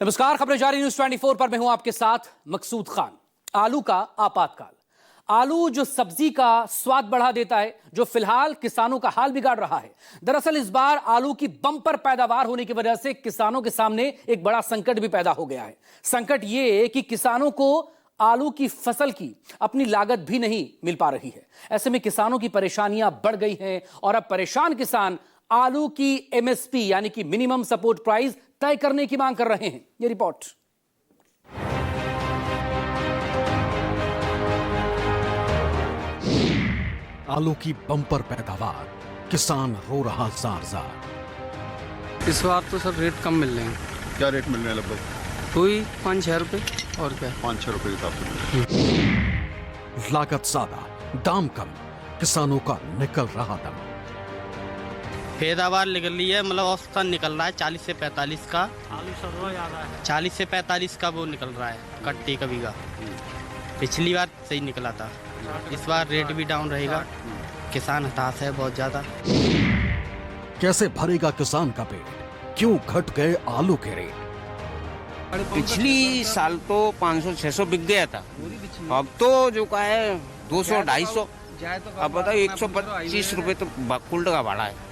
नमस्कार, खबरें जारी न्यूज 24 पर मैं हूं आपके साथ मकसूद खान। आलू का आपातकाल। आलू जो सब्जी का स्वाद बढ़ा देता है, जो फिलहाल किसानों का हाल बिगाड़ रहा है। दरअसल इस बार आलू की बम्पर पैदावार होने की वजह से किसानों के सामने एक बड़ा संकट भी पैदा हो गया है। संकट यह कि किसानों को आलू की फसल की अपनी लागत भी नहीं मिल पा रही है। ऐसे में किसानों की परेशानियां बढ़ गई हैं और अब परेशान किसान आलू की एमएसपी यानी कि मिनिमम सपोर्ट प्राइस तय करने की मांग कर रहे हैं। ये रिपोर्ट। आलू की बम्पर पैदावार, किसान रो रहा जार-जार। इस बार तो सर रेट कम मिल रहे हैं। क्या रेट मिल रहे हैं? लगभग कोई 5-6 रुपए। और क्या 5-6 रुपए के हिसाब से मिल रहे हैं। लागत ज्यादा, दाम कम, किसानों का निकल रहा दम। पैदावार निकल रही है, मतलब औसतन निकल रहा है 40 से 45 का। आलू सर्वा ज्यादा है। 40 से 45 का वो निकल रहा है कट्टे का बीघा। पिछली बार सही निकला था, इस बार रेट भी डाउन रहेगा। किसान हताश है बहुत ज्यादा। कैसे भरेगा किसान का पेट? क्यों घट गए आलू के रेट? पिछली साल तो 500-600 बिक गया था, अब तो जो का है 200-250। अब बताओ 125 रुपए तो कुल्ड का भाड़ा है।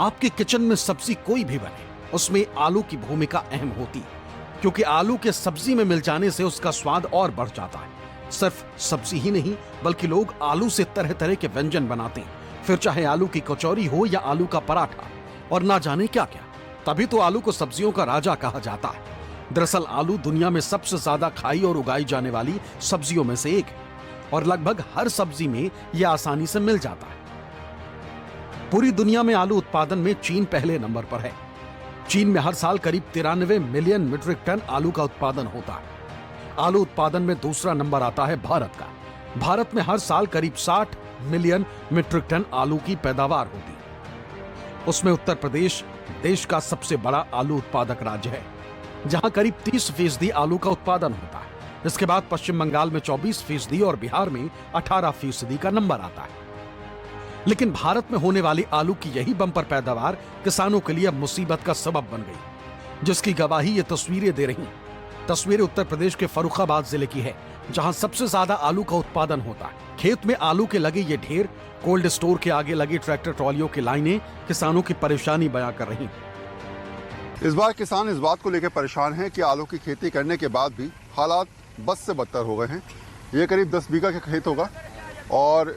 आपके किचन में सब्जी कोई भी बने, उसमें आलू की भूमिका अहम होती है, क्योंकि आलू के सब्जी में मिल जाने से उसका स्वाद और बढ़ जाता है। सिर्फ सब्जी ही नहीं, बल्कि लोग आलू से तरह तरह के व्यंजन बनाते हैं, फिर चाहे आलू की कचौरी हो या आलू का पराठा और ना जाने क्या क्या। तभी तो आलू को सब्जियों का राजा कहा जाता है। दरअसल आलू दुनिया में सबसे ज्यादा खाई और उगाई जाने वाली सब्जियों में से एक है और लगभग हर सब्जी में यह आसानी से मिल जाता है। पूरी दुनिया में आलू उत्पादन में चीन पहले नंबर पर है। चीन में हर साल करीब 93 मिलियन मीट्रिक टन आलू का उत्पादन होता है। आलू उत्पादन में दूसरा नंबर आता है भारत का। भारत में हर साल करीब 60 मिलियन मीट्रिक टन आलू की पैदावार होती है। उसमें उत्तर प्रदेश देश का सबसे बड़ा आलू उत्पादक राज्य है, जहां करीब 30% आलू का उत्पादन होता है। इसके बाद पश्चिम बंगाल में 24% और बिहार में 18% का नंबर आता है। लेकिन भारत में होने वाली आलू की यही बम्पर पैदावार किसानों के लिए मुसीबत का सबब बन गई, जिसकी गवाही ये तस्वीरें दे रही हैं। तस्वीरें उत्तर प्रदेश के फर्रुखाबाद जिले की है, जहां सबसे ज्यादा आलू का उत्पादन होता है। खेत में आलू के लगे ये ढेर, कोल्ड स्टोर के आगे लगी ट्रैक्टर ट्रॉलियों की लाइनें किसानों की परेशानी बयां कर रही। इस बार किसान इस बात को लेकर परेशान हैं कि आलू की खेती करने के बाद भी हालात बद से बदतर हो गए हैं। ये करीब 10 बीघा का खेत होगा और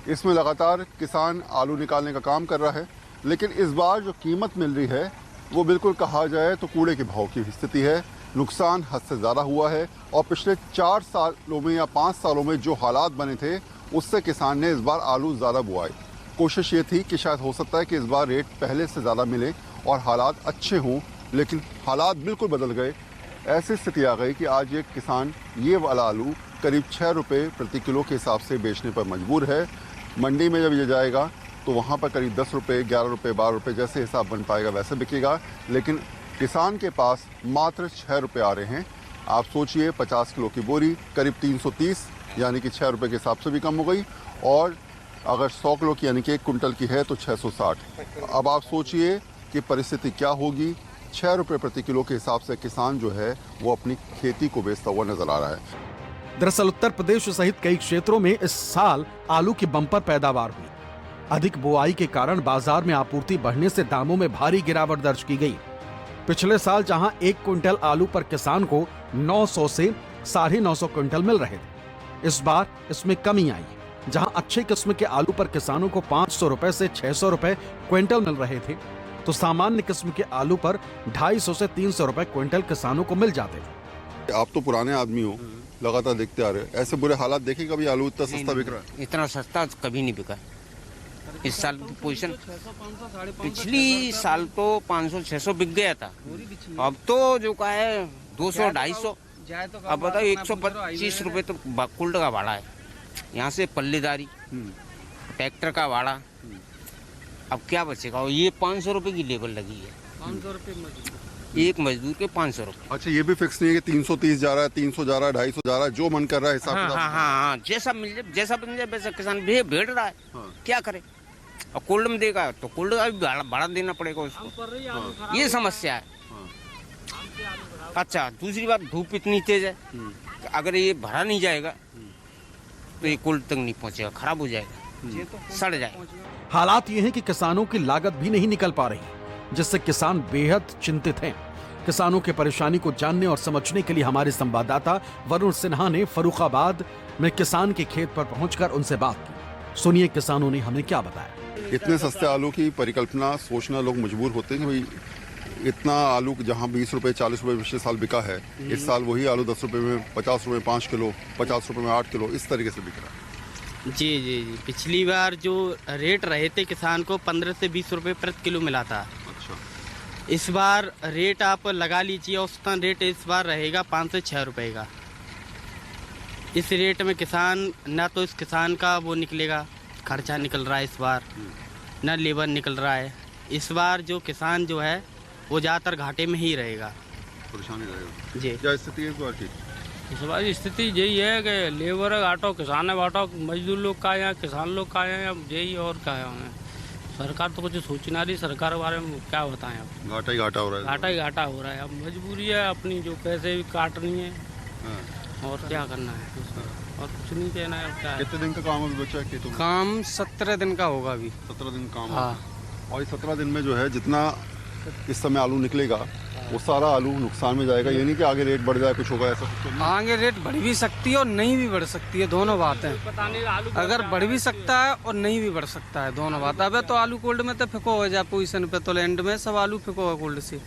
इसमें लगातार किसान आलू निकालने का काम कर रहा है, लेकिन इस बार जो कीमत मिल रही है वो बिल्कुल कहा जाए तो कूड़े के भाव की स्थिति है। नुकसान हद से ज़्यादा हुआ है और पिछले 4 सालों में या 5 सालों में जो हालात बने थे उससे किसान ने इस बार आलू ज़्यादा बुआए। कोशिश ये थी कि शायद हो सकता है कि इस बार रेट पहले से ज़्यादा मिले और हालात अच्छे हों, लेकिन हालात बिल्कुल बदल गए। ऐसी स्थिति आ गई कि आज ये किसान ये वाला आलू करीब 6 रुपये प्रति किलो के हिसाब से बेचने पर मजबूर है। मंडी में जब ये जाएगा तो वहाँ पर करीब 10 रुपये, 11 रुपये, 12 रुपये जैसे हिसाब बन पाएगा वैसे बिकेगा, लेकिन किसान के पास मात्र 6 रुपये आ रहे हैं। आप सोचिए 50 किलो की बोरी करीब 330 यानी कि 6 रुपये के हिसाब से भी कम हो गई, और अगर 100 किलो की यानी कि 1 कुंटल की है तो 660। अब आप सोचिए कि परिस्थिति क्या होगी। 6 रुपये प्रति किलो के हिसाब से किसान जो है वो अपनी खेती को बेचता हुआ नजर आ रहा है। दरअसल उत्तर प्रदेश सहित कई क्षेत्रों में इस साल आलू की बम्पर पैदावार हुई। अधिक बुआई के कारण बाजार में आपूर्ति बढ़ने से दामों में भारी गिरावट दर्ज की गई। पिछले साल जहां 1 क्विंटल आलू पर किसान को 900 से 950 क्विंटल मिल रहे थे, इस बार इसमें कमी आई। जहां अच्छे किस्म के आलू पर किसानों को 500 रुपए से 600 रुपए क्विंटल मिल रहे थे, तो सामान्य किस्म के आलू पर 250 से 300 रुपए क्विंटल किसानों को मिल जाते थे। आप तो पुराने आदमी हो, लगातार देखते आ रहे हैं, ऐसे बुरे हालात देखे कभी? आलू इतना सस्ता बिक रहा है? इतना सस्ता कभी नहीं बिका। इस साल की पोजीशन, पिछली साल तो 500-600 बिक गया था, अब तो जो का है 200-250। अब बताओ 125 रुपए तो कुल्ड का भाड़ा है। यहाँ से पल्लेदारी, ट्रैक्टर का भाड़ा, अब क्या बचेगा? और ये 500 रुपए की लेबर लगी है। 500 रुपए एक मजदूर के 500 रुपए। अच्छा, ये भी फिक्स नहीं है कि 330 जा रहा है, 300 जा रहा है, 250 जा रहा है, जो मन कर रहा है हिसाब किताब? हाँ, जैसा मिल जाए, जैसा बन जाए वैसा किसान भेड़ रहा है। क्या करे? और कोल्ड में देगा तो कोल्ड का भी भाड़ा देना पड़ेगा उसको। ये समस्या है। अच्छा, दूसरी बात धूप इतनी तेज है, अगर ये भरा नहीं जाएगा तो ये कोल्ड तक नहीं पहुंचेगा, खराब हो जाएगा, ये तो सड़ जाएगा। हालात ये हैं कि किसानों की लागत भी नहीं निकल पा रही, जिससे किसान बेहद चिंतित हैं। किसानों की परेशानी को जानने और समझने के लिए हमारे संवाददाता वरुण सिन्हा ने फर्रुखाबाद में किसान के खेत पर पहुंचकर उनसे बात की। सुनिए किसानों ने हमें क्या बताया। इतने सस्ते आलू की परिकल्पना सोचना लोग मजबूर होते हैं कि भाई इतना आलू जहाँ 20 रुपए 40 रुपए पिछले साल बिका है, इस साल वही आलू 10 रुपए में 50 रुपए 5 किलो, 50 रुपए में 8 किलो, इस तरीके से बिक रहा है। जी जी जी, पिछली बार जो रेट रहे थे किसान को 15 से 20 रुपए प्रति किलो मिला था। अच्छा, इस बार रेट आप लगा लीजिए, औसतन रेट इस बार रहेगा 5 से 6 रुपए का। इस रेट में किसान ना तो इस किसान का वो निकलेगा, खर्चा निकल रहा है इस बार, ना लेबर निकल रहा है। इस बार जो किसान जो है वो ज़्यादातर घाटे में ही रहेगा। परेशानी रहेगा जी, क्या स्थिति है इस बार की? इस बार स्थिति यही है कि लेबर है घाटो, किसान है घाटो, मजदूर लोग का है, किसान लोग का है, अब यही और क्या है। उन्हें सरकार तो कुछ सोचना रही, सरकार के बारे में क्या बताएं अब। घाटा ही घाटा हो रहा है। घाटा ही घाटा हो रहा है, अब मजबूरी है अपनी, जो पैसे भी काटनी है हाँ। और क्या करना है, और कुछ नहीं कहना है। अब क्या है, कितने दिन का काम अभी बचा है खेतों में? काम 17 दिन का होगा अभी। 17 दिन काम हाँ। है। और इस 17 दिन में जो है जितना इस समय आलू निकलेगा वो सारा आलू नुकसान में जाएगा। ये नहीं कि आगे रेट बढ़ जाए, कुछ होगा, ऐसा कुछ तो नहीं। आगे रेट बढ़ भी सकती है और नहीं भी बढ़ सकती है, दोनों बातें। पता नहीं आलू अगर बढ़ भी सकता है और नहीं भी बढ़ सकता है, दोनों बात। अब तो आलू कोल्ड में तो फिको हो जाए पोजीशन पे, तो एंड में सब आलू फिको है कोल्ड से।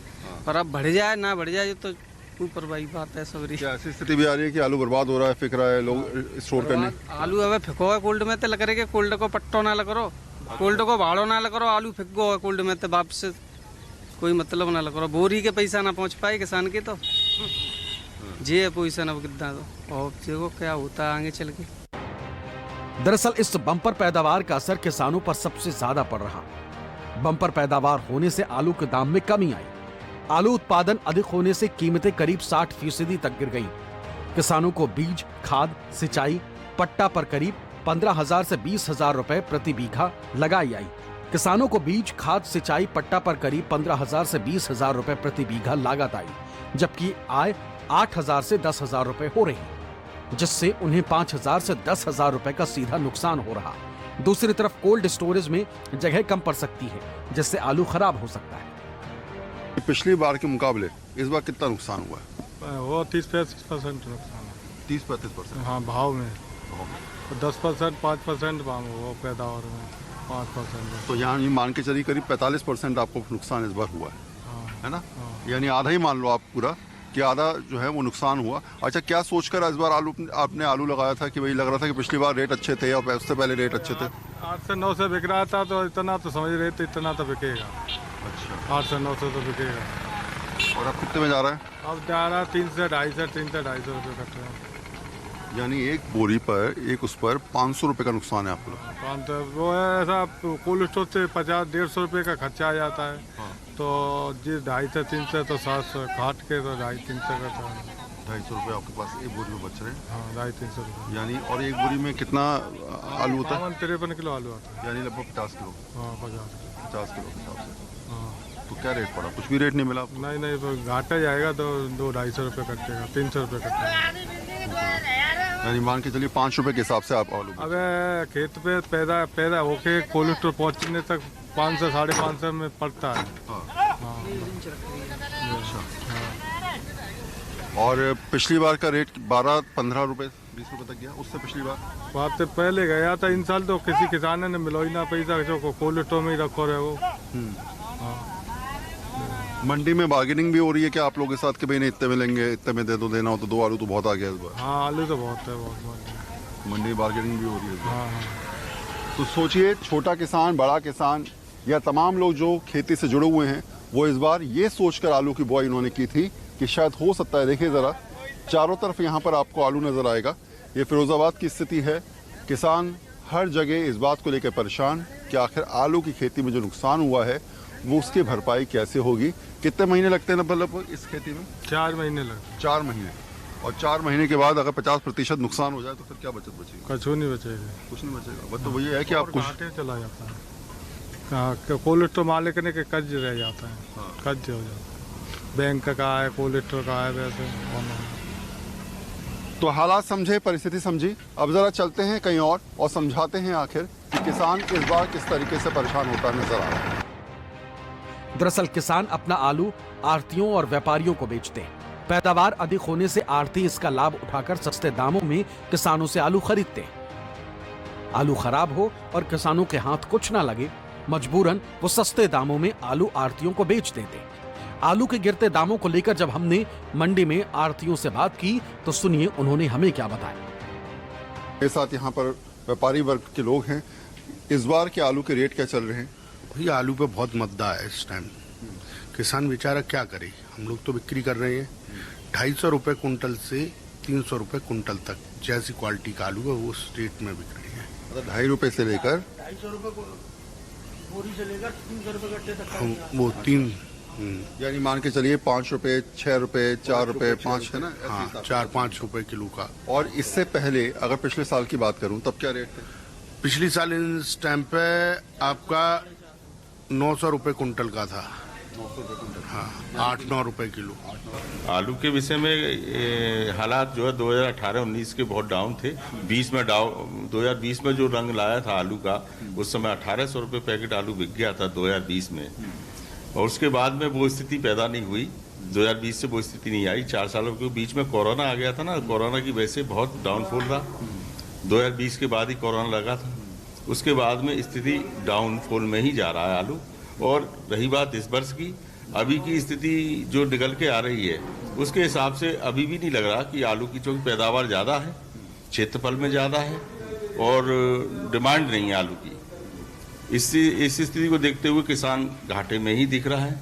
और अब बढ़ जाए ना बढ़ जाए तो ऊपर वाली बात है सबरी। क्या ऐसी स्थिति भी आ रही है कि आलू बर्बाद हो रहा है, फिक रहा है, लोग स्टोर करने? आलू अब फिको है कोल्ड में तो लग रहे कि कोल्ड को पट्टो ना लगरो, कोल्ड को भाड़ो ना लगरो, आलू फिको है कोल्ड में तो वापस कोई मतलब ना लगरो, बोरी के पैसा ना पहुंच पाए किसान के तो जे पोजीशन अब कितना तो और देखो क्या होता है आगे चल के। दरअसल इस बम्पर पैदावार का असर किसानों पर सबसे ज्यादा पड़ रहा। बम्पर पैदावार होने से आलू के दाम में कमी आई। आलू उत्पादन अधिक होने से कीमतें करीब 60% तक गिर गईं। किसानों को बीज, खाद, सिंचाई, पट्टा पर करीब 15,000 से 20,000 रुपए प्रति बीघा लगाई आई। किसानों को बीज, खाद, सिंचाई, पट्टा पर करीब 15,000 से 20,000 रुपए प्रति बीघा लागत आई, जबकि आय 8,000 से 10,000 रुपए हो रही, जिससे उन्हें 5,000 से 10,000 रुपए का सीधा नुकसान हो रहा। दूसरी तरफ कोल्ड स्टोरेज में जगह कम पड़ सकती है, जिससे आलू खराब हो सकता है। पिछली बार के मुकाबले इस बार कितना नुकसान हुआ है? वो 30-35% नुकसान है। 30-35%? हाँ, भाव में 10% 5% भाव वो पैदावार में 5%। तो यहाँ ये मान के चलिए करीब 45% आपको नुकसान इस बार हुआ है, है ना? यानी आधा ही मान लो आप पूरा कि आधा जो है वो नुकसान हुआ। अच्छा, क्या सोचकर इस बार आपने आलू लगाया था कि भाई लग रहा था कि पिछली बार रेट अच्छे थे और उससे पहले रेट अच्छे थे? 8 से 9 से बिक रहा था, तो इतना तो समझ रहे थे इतना तो बिकेगा। अच्छा, 8 से 9 से तो बिकेगा। और अब कितने में जा रहा है? अब जा रहा 3 से 250 रुपये कट रहे हैं। यानी एक बोरी पर उस पर 500 रुपये का नुकसान है आपको? वो है ऐसा, कोल्ड स्टोर से 50-150 रुपये का खर्चा आ जाता है। हाँ। तो जी 250-300 तो 700 काट के तो 250-300 का था। 250 रुपये आपके पास एक बोरी में बच रहे हैं। हाँ, 250-300 रुपये। यानी और एक बोरी में कितना आलू होता है? 53 किलो आलू आता है। यानी लगभग 50 किलो। हाँ, 50 किलो के हिसाब से। हाँ। तो क्या रेट पड़ा? कुछ भी रेट नहीं मिला आपको? नहीं, तो घाटा जाएगा तो 200-250 रुपये कटेगा, 300 रुपये कटेगा। यानी मान के चलिए 5 रुपये के हिसाब से आप आलू। अबे खेत पे पैदा होके कोल्ड स्टोर पहुँचने तक 500 साढ़े 500 में पड़ता है। हाँ। अच्छा। और पिछली बार का रेट 12-15 रुपये 20 रुपये तक गया, उससे पिछली बार से पहले गया था। इन साल तो किसी किसान ने मिलो ही ना पैसा, जो कोल्ड स्टोर में ही रखो रहे वो। मंडी में बार्गेनिंग भी हो रही है क्या आप लोगों के साथ कि भाई नहीं इतने में लेंगे, इतने में दे दो, देना हो तो 2 आलू तो बहुत आ गया इस बार? हाँ, आलू तो बहुत है, बहुत। मंडी में बार्गेनिंग भी हो रही है इस बार। हाँ। तो सोचिए, छोटा किसान, बड़ा किसान या तमाम लोग जो खेती से जुड़े हुए हैं, वो इस बार ये सोचकर आलू की बुआई इन्होंने की थी कि शायद हो सकता है। देखिए ज़रा चारों तरफ यहाँ पर आपको आलू नज़र आएगा। ये फिरोज़ाबाद की स्थिति है। किसान हर जगह इस बात को लेकर परेशान कि आखिर आलू की खेती में जो नुकसान हुआ है वो उसकी भरपाई कैसे होगी। कितने महीने लगते हैं मतलब इस खेती में? 4 महीने लगते। 4 महीने। और 4 महीने के बाद अगर 50% नुकसान हो जाए तो फिर क्या बचत बचेगी? कुछ नहीं बचेगा। कुछ नहीं बचेगा। बस तो वही है कि आप कुछ घाटे चला जाता है। हाँ, कोल्ड स्टोर मालिक ने के कर्ज रह जाता है। हाँ। कर्ज हो जाता है। बैंक का है, कोलेस्ट्रॉल का है, वैसे तो हालात समझे, परिस्थिति समझी। अब जरा चलते हैं कहीं और समझाते हैं आखिर कि किसान इस बार किस तरीके से परेशान होता नजर आ रहा है। दरअसल किसान अपना आलू आढ़तियों और व्यापारियों को बेचते हैं। पैदावार अधिक होने से आढ़ती इसका लाभ उठाकर सस्ते दामों में किसानों से आलू खरीदते हैं। आलू खराब हो और किसानों के हाथ कुछ ना लगे, मजबूरन वो सस्ते दामों में आलू आढ़तियों को बेच देते हैं। आलू के गिरते दामों को लेकर जब हमने मंडी में आढ़तियों से बात की तो सुनिए उन्होंने हमें क्या बताया। मेरे साथ यहाँ पर व्यापारी वर्ग के लोग हैं। इस बार के आलू के रेट क्या चल रहे हैं? भाई आलू पे बहुत मद्दा है इस टाइम। किसान बेचारा क्या करे, हम लोग तो बिक्री कर रहे हैं 250 रुपए कुंटल से 300 रुपए कुंटल तक, जैसी क्वालिटी का आलू है वो उस रेट में बिक रही है। मतलब 2.5 रुपए से लेकर 250 रुपए बोरी से लेकर 300 रुपए गट्टे तक वो 3 यानी मान के चलिए 5 रुपए, 6 रुपए, 4 रुपए, 5 है ना? हाँ, 4-5 रुपए किलो का। और इससे पहले अगर पिछले साल की बात करूं तब क्या रेट थे? पिछली साल इस टाइम पे आपका 900 रुपए कुंटल का था। 900 रुपए कुंटल। हाँ, 8-9 रुपए किलो। आलू के विषय में हालात जो है 2018-19 के बहुत डाउन थे। 2020 में जो रंग लाया था आलू का, उस समय 1800 रुपए पैकेट आलू बिक गया था 2020 में। और उसके बाद में वो स्थिति पैदा नहीं हुई। 2020 से वो स्थिति नहीं आई। 4 सालों के बीच में कोरोना आ गया था ना, कोरोना की वजह से बहुत डाउनफॉल रहा। 2020 के बाद ही कोरोना लगा था। उसके बाद में स्थिति डाउनफॉल में ही जा रहा है आलू। और रही बात इस वर्ष की, अभी की स्थिति जो निकल के आ रही है उसके हिसाब से अभी भी नहीं लग रहा कि आलू की चूंकि पैदावार ज़्यादा है, क्षेत्रफल में ज़्यादा है और डिमांड नहीं है आलू की। इस स्थिति को देखते हुए किसान घाटे में ही दिख रहा है।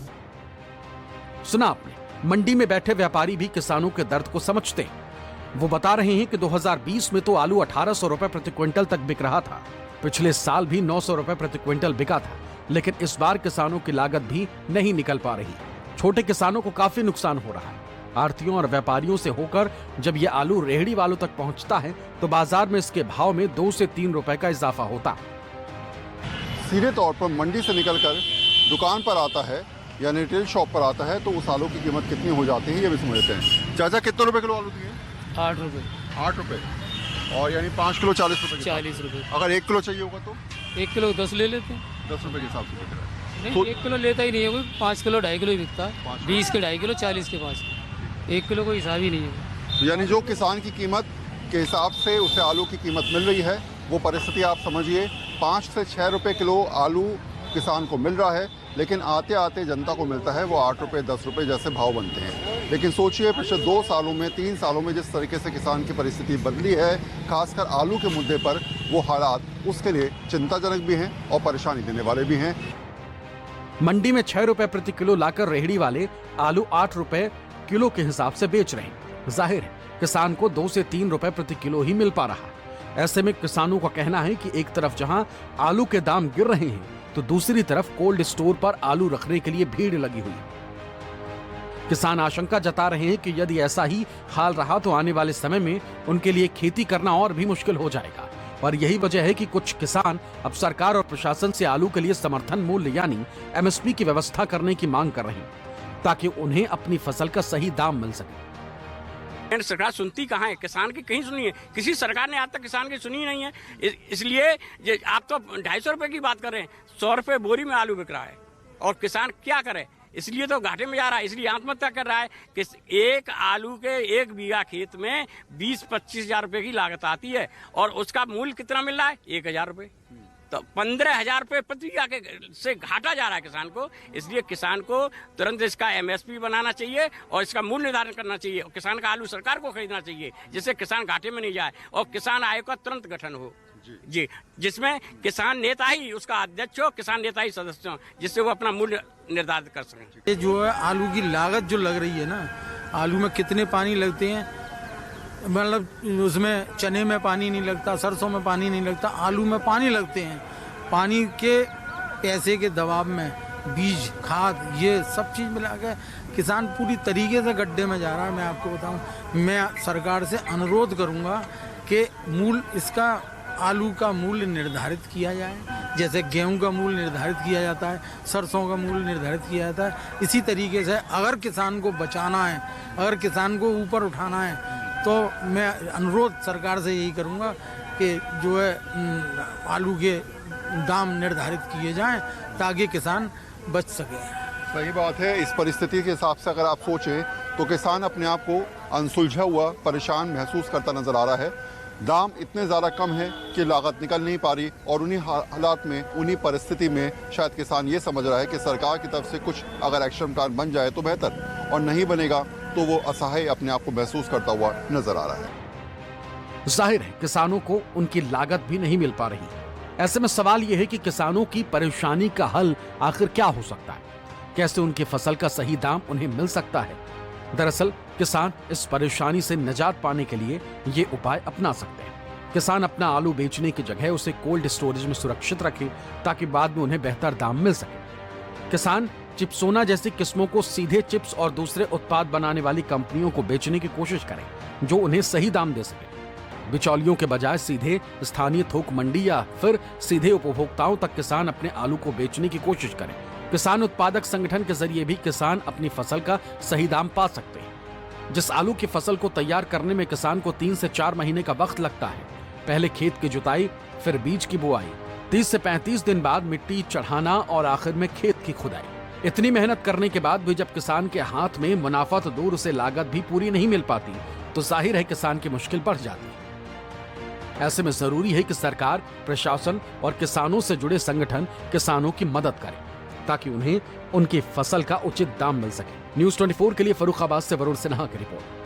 सुना आपने, मंडी में बैठे व्यापारी भी किसानों के दर्द को समझते हैं। वो बता रहे हैं कि 2020 में तो आलू 1800 रुपए प्रति क्विंटल तक बिक रहा था। पिछले साल भी 900 रुपए प्रति क्विंटल बिका था, लेकिन इस बार किसानों की लागत भी नहीं निकल पा रही। छोटे किसानों को काफी नुकसान हो रहा है। आढ़तियों और व्यापारियों से होकर जब ये आलू रेहड़ी वालों तक पहुंचता है तो बाजार में इसके भाव में 2 से 3 रुपए का इजाफा होता है। सीधे तौर पर मंडी से निकलकर दुकान पर आता है या रिटेल शॉप पर आता है तो उस आलू की कीमत कितनी हो जाती है ये भी समझते हैं। चाचा कितने रुपए किलो आलू दिए? 8 रुपये। 8 रुपए। और यानी 5 किलो 40 रुपए। 40 रुपये। अगर 1 किलो चाहिए होगा तो 1 किलो 10 ले लेते हैं। 10 रुपए के हिसाब से बिक रहा है। नहीं, तो 1 किलो लेता ही नहीं है कोई। 5 किलो 2.5 किलो ही बिकता है। 20 के 2.5 किलो, 40 के 5 किलो। 1 किलो कोई हिसाब ही नहीं है। तो यानी जो किसान की कीमत के हिसाब से उसे आलू की कीमत मिल रही है वो परिस्थिति आप समझिए। 5 से 6 रुपए किलो आलू किसान को मिल रहा है, लेकिन आते आते जनता को मिलता है वो 8 रुपए 10 रुपए जैसे भाव बनते हैं। लेकिन सोचिए पिछले 2 सालों में 3 सालों में जिस तरीके से किसान की परिस्थिति बदली है, खासकर आलू के मुद्दे पर, वो हालात उसके लिए चिंताजनक भी हैं और परेशानी देने वाले भी हैं। मंडी में 6 रुपए प्रति किलो लाकर रेहड़ी वाले आलू 8 रुपए किलो के हिसाब से बेच रहे हैं। जाहिर है किसान को 2 से 3 रुपए प्रति किलो ही मिल पा रहा है। ऐसे में किसानों का कहना है कि एक तरफ जहां आलू के दाम गिर रहे हैं तो दूसरी तरफ कोल्ड स्टोर पर आलू रखने के लिए भीड़ लगी हुई है। किसान आशंका जता रहे हैं कि यदि ऐसा ही हाल रहा तो आने वाले समय में उनके लिए खेती करना और भी मुश्किल हो जाएगा। और यही वजह है कि कुछ किसान अब सरकार और प्रशासन से आलू के लिए समर्थन मूल्य यानी MSP की व्यवस्था करने की मांग कर रहे हैं ताकि उन्हें अपनी फसल का सही दाम मिल सके। सरकार सुनती कहाँ है? किसान की कहीं सुनी है? किसी सरकार ने आज तक किसान की सुनी नहीं है। इसलिए आप तो 250 रुपए की बात कर रहे हैं, 100 रुपए बोरी में आलू बिक रहा है और किसान क्या करे? इसलिए तो घाटे में जा रहा है, इसलिए आत्महत्या कर रहा है कि एक आलू के 1 बीघा खेत में 20-25 हजार रुपए की लागत आती है और उसका मूल्य कितना मिल रहा है? 1000 रुपए। तो 15,000 रुपए प्रति बीघा से घाटा जा रहा है किसान को। इसलिए किसान को तुरंत इसका MSP बनाना चाहिए और इसका मूल्य निर्धारण करना चाहिए और किसान का आलू सरकार को खरीदना चाहिए जिससे किसान घाटे में नहीं जाए और किसान आयोग का तुरंत गठन हो जी, जिसमें किसान नेता ही उसका अध्यक्ष हो, किसान नेता ही सदस्य हो, जिससे वो अपना मूल्य निर्धारित कर सकें। ये जो है आलू की लागत जो लग रही है ना, आलू में कितने पानी लगते हैं, मतलब उसमें चने में पानी नहीं लगता, सरसों में पानी नहीं लगता, आलू में पानी लगते हैं। पानी के पैसे के दबाव में बीज, खाद, ये सब चीज़ मिला के किसान पूरी तरीके से गड्ढे में जा रहा है। मैं आपको बताऊं, मैं सरकार से अनुरोध करूंगा कि इसका आलू का मूल्य निर्धारित किया जाए जैसे गेहूं का मूल्य निर्धारित किया जाता है, सरसों का मूल्य निर्धारित किया जाता है, इसी तरीके से अगर किसान को बचाना है, अगर किसान को ऊपर उठाना है, तो मैं अनुरोध सरकार से यही करूंगा कि जो है आलू के दाम निर्धारित किए जाएं ताकि किसान बच सके। सही बात है। इस परिस्थिति के हिसाब से अगर आप सोचें तो किसान अपने आप को अनसुलझा हुआ, परेशान महसूस करता नजर आ रहा है। दाम इतने ज़्यादा कम है कि लागत निकल नहीं पा रही और उन्हीं हालात में, उन्हीं परिस्थिति में शायद किसान ये समझ रहा है कि सरकार की तरफ से कुछ अगर एक्शन प्लान बन जाए तो बेहतर, और नहीं बनेगा तो वो असहाय अपने आप को महसूस करता हुआ नजर आ रहा है। जाहिर है किसानों को उनकी लागत भी नहीं मिल पा रही। ऐसे में सवाल यह है कि किसानों की परेशानी का हल आखिर क्या हो सकता है? कैसे उनकी फसल का सही दाम उन्हें मिल सकता है? दरअसल किसान इस परेशानी से निजात पाने के लिए ये उपाय अपना सकते हैं। किसान अपना आलू बेचने की जगह उसे कोल्ड स्टोरेज में सुरक्षित रखे ताकि बाद में उन्हें बेहतर दाम मिल सके। किसान चिप्सोना जैसी किस्मों को सीधे चिप्स और दूसरे उत्पाद बनाने वाली कंपनियों को बेचने की कोशिश करें जो उन्हें सही दाम दे सके। बिचौलियों के बजाय सीधे स्थानीय थोक मंडी या फिर सीधे उपभोक्ताओं तक किसान अपने आलू को बेचने की कोशिश करें। किसान उत्पादक संगठन के जरिए भी किसान अपनी फसल का सही दाम पा सकते हैं। जिस आलू की फसल को तैयार करने में किसान को 3 से 4 महीने का वक्त लगता है, पहले खेत की जुताई, फिर बीज की बुआई, 30 से 35 दिन बाद मिट्टी चढ़ाना और आखिर में खेत की खुदाई। इतनी मेहनत करने के बाद भी जब किसान के हाथ में मुनाफा तो दूर से लागत भी पूरी नहीं मिल पाती, तो जाहिर है किसान की मुश्किल बढ़ जाती है। ऐसे में जरूरी है कि सरकार, प्रशासन और किसानों से जुड़े संगठन किसानों की मदद करें ताकि उन्हें उनकी फसल का उचित दाम मिल सके। न्यूज़ 24 के लिए फर्रुखाबाद से वरुण सिन्हा की रिपोर्ट।